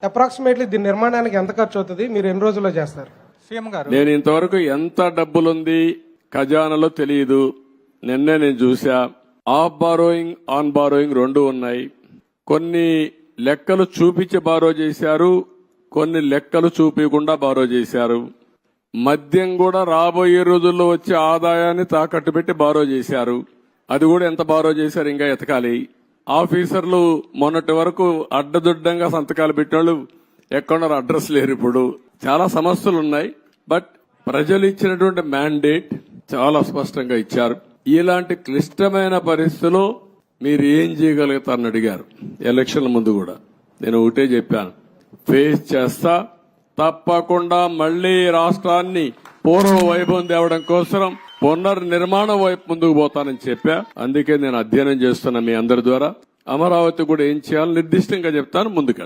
Approximately దీని నిర్మాణానికి ఎంత ఖర్చు అవుతుంది, మీరు ఎన్ని రోజుల్లో చేస్తారు? సీఎం గారు, నేను ఇంతవరకు ఎంత డబ్బులుంది ఖజానాలో తెలియదు. నిన్నే నేను చూసా. ఆఫ్ బారోయింగ్, ఆన్ బారోయింగ్ రెండు ఉన్నాయి. కొన్ని లెక్కలు చూపించి బారో చేశారు, కొన్ని లెక్కలు చూపించకుండా బారో చేశారు. మద్యం కూడా రాబోయే రోజుల్లో వచ్చే ఆదాయాన్ని తాకట్టు పెట్టి బారో చేశారు. అది కూడా ఎంత బారో చేశారు ఇంకా ఎతకాలి. ఆఫీసర్లు మొన్నటి వరకు అడ్డదుడ్డంగా సంతకాలు పెట్టేవాళ్ళు ఎక్కడున్నారు, అడ్రస్ లేరు. ఇప్పుడు చాలా సమస్యలు ఉన్నాయి. బట్ ప్రజలు ఇచ్చినటువంటి మ్యాండేట్ చాలా స్పష్టంగా ఇచ్చారు. ఇలాంటి క్లిష్టమైన పరిస్థితుల్లో మీరు ఏం చేయగలుగుతారని అడిగారు. ఎలక్షన్ల ముందు కూడా నేను ఒకటే చెప్పాను, ఫేస్ చేస్తా, తప్పకుండా మళ్లీ రాష్ట్రాన్ని పూర్వ వైభవం తేవడం కోసం పునర్నిర్మాణం వైపు ముందుకు పోతానని చెప్పా. అందుకే నేను అధ్యయనం చేస్తున్నా మీ అందరి ద్వారా. అమరావతి కూడా ఏం చేయాలో నిర్దిష్టంగా చెప్తాను. ముందుకు